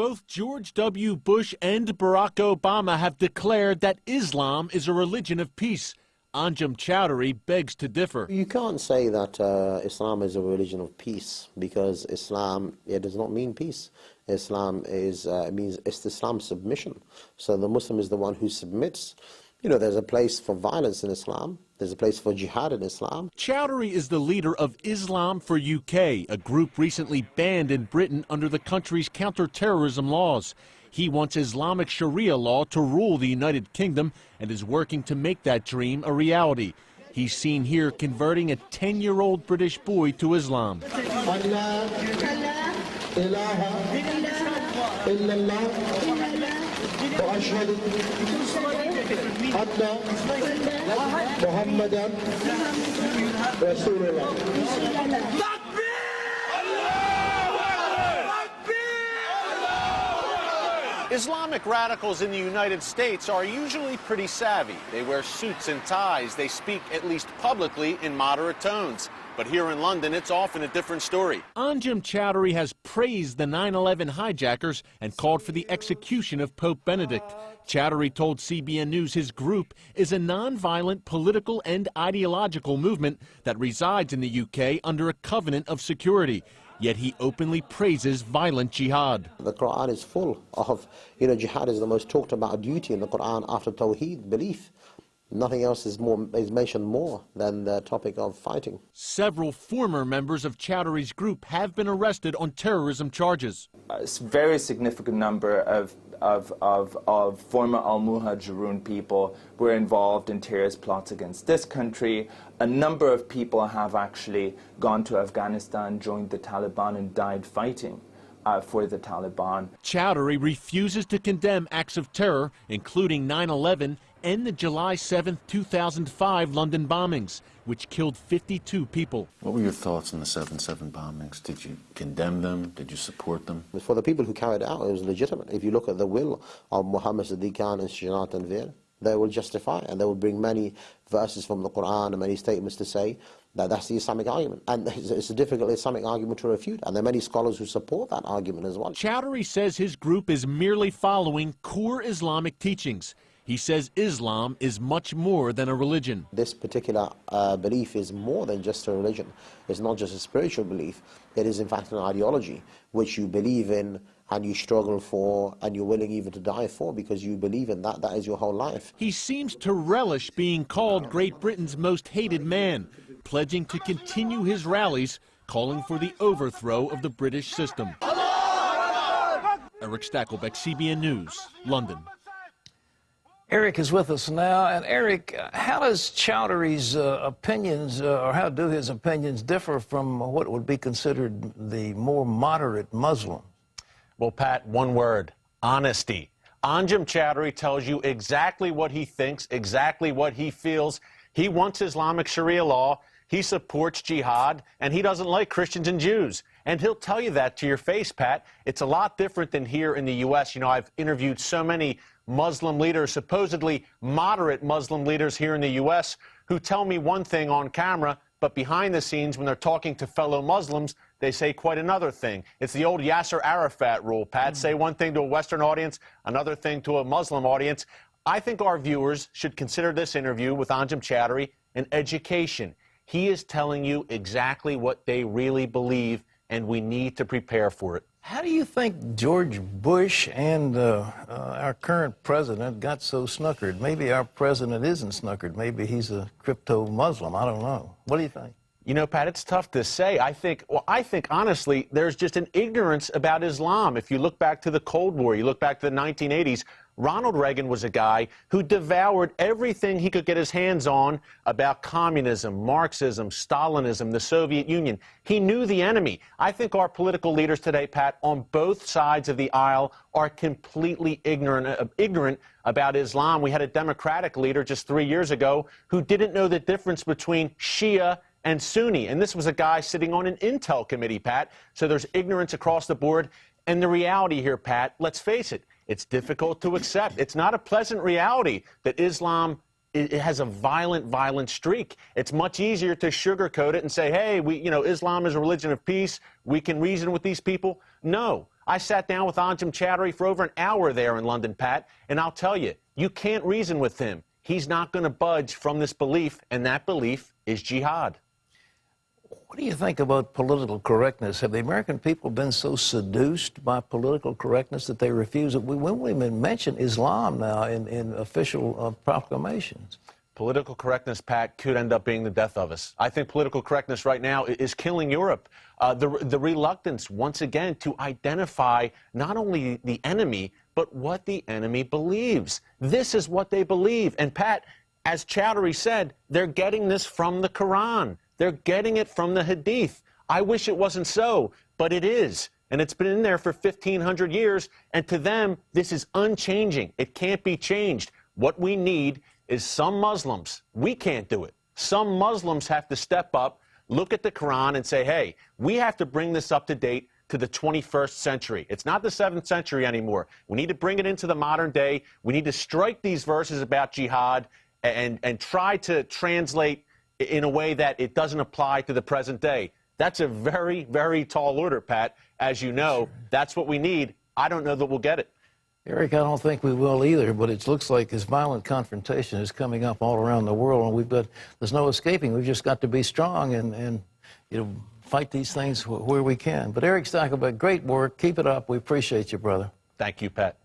Both George W. Bush and Barack Obama have declared that Islam is a religion of peace. Anjem Chowdhury begs to differ. You can't say that Islam is a religion of peace, because Islam, it does not mean peace. Islam is means Islam submission. So the Muslim is the one who submits. You know, there's a place for violence in Islam. There's a place for jihad in Islam. Chowdhury is the leader of Islam for UK, a group recently banned in Britain under the country's counter-terrorism laws. He wants Islamic Sharia law to rule the United Kingdom and is working to make that dream a reality. He's seen here converting a 10-year-old British boy to Islam. Islamic radicals in the United States are usually pretty savvy. They wear suits and ties. They speak, at least publicly, in moderate tones. But here in London, it's often a different story. Anjem Chowdhury has praised the 9/11 hijackers and called for the execution of Pope Benedict. Chowdhury told CBN News his group is a non-violent political and ideological movement that resides in the UK under a covenant of security. Yet he openly praises violent jihad. The Quran is full of, jihad is the most talked about duty in the Quran after Tawheed, belief. Nothing else is mentioned more than the topic of fighting. Several former members of Chowdhury's group have been arrested on terrorism charges. A very significant number of former al-Muhajirun people were involved in terrorist plots against this country. A number of people have actually gone to Afghanistan, joined the Taliban, and died fighting for the Taliban. Chowdhury refuses to condemn acts of terror, including 9/11 and the July 7, 2005 London bombings, which killed 52 people. What were your thoughts on the 7/7 bombings? Did you condemn them? Did you support them? For the people who carried it out, it was legitimate. If you look at the will of Muhammad Siddiq Khan and Shajaraat Tanveer, they will justify it, and they will bring many verses from the Quran and many statements to say that that's the Islamic argument. And it's a difficult Islamic argument to refute, and there are many scholars who support that argument as well. Chowdhury says his group is merely following core Islamic teachings. He says Islam is much more than a religion. This particular belief is more than just a religion. It's not just a spiritual belief. It is in fact an ideology which you believe in and you struggle for and you're willing even to die for, because you believe in that. That is your whole life. He seems to relish being called Great Britain's most hated man, pledging to continue his rallies, calling for the overthrow of the British system. Eric Stakelbeck, CBN News, London. Eric is with us now. And Eric, how does Chowdhury's opinions, or how do his opinions differ from what would be considered the more moderate Muslim? Well, Pat, one word: honesty. Anjem Chowdhury tells you exactly what he thinks, exactly what he feels. He wants Islamic Sharia law, he supports jihad, and he doesn't like Christians and Jews. And he'll tell you that to your face, Pat. It's a lot different than here in the U.S. You know, I've interviewed so many Muslim leaders, supposedly moderate Muslim leaders here in the U.S., who tell me one thing on camera, but behind the scenes, when they're talking to fellow Muslims, they say quite another thing. It's the old Yasser Arafat rule, Pat. Say one thing to a Western audience, another thing to a Muslim audience. I think our viewers should consider this interview with Anjem Chowdhury an education. He is telling you exactly what they really believe, and we need to prepare for it. How do you think George Bush and our current president got so snookered? Maybe our president isn't snookered. Maybe he's a crypto-Muslim. I don't know. What do you think? You know, Pat, it's tough to say. I think honestly, there's just an ignorance about Islam. If you look back to the Cold War, you look back to the 1980s, Ronald Reagan was a guy who devoured everything he could get his hands on about communism, Marxism, Stalinism, the Soviet Union. He knew the enemy. I think our political leaders today, Pat, on both sides of the aisle are completely ignorant about Islam. We had a Democratic leader just 3 years ago who didn't know the difference between Shia and Sunni. And this was a guy sitting on an Intel committee, Pat. So there's ignorance across the board. And the reality here, Pat, let's face it, it's difficult to accept. It's not a pleasant reality that Islam it has a violent streak. It's much easier to sugarcoat it and say, hey, Islam is a religion of peace. We can reason with these people. No. I sat down with Anjem Chowdhury for over an hour there in London, Pat, and I'll tell you, you can't reason with him. He's not going to budge from this belief, and that belief is jihad. What do you think about political correctness? Have the American people been so seduced by political correctness that they refuse it? We won't even mention Islam now in official proclamations. Political correctness, Pat, could end up being the death of us. I think political correctness right now is killing Europe. The reluctance, once again, to identify not only the enemy, but what the enemy believes. This is what they believe. And, Pat, as Chowdhury said, they're getting this from the Quran. They're getting it from the Hadith. I wish it wasn't so, but it is. And it's been in there for 1,500 years. And to them, this is unchanging. It can't be changed. What we need is some Muslims. We can't do it. Some Muslims have to step up, look at the Quran and say, hey, we have to bring this up to date to the 21st century. It's not the 7th century anymore. We need to bring it into the modern day. We need to strike these verses about jihad and try to translate in a way that it doesn't apply to the present day. That's a very, very tall order, Pat. As you know, that's what we need. I don't know that we'll get it. Eric, I don't think we will either, but it looks like this violent confrontation is coming up all around the world, and there's no escaping. We've just got to be strong and fight these things where we can. But Eric Stakelbeck, great work. Keep it up. We appreciate you, brother. Thank you, Pat.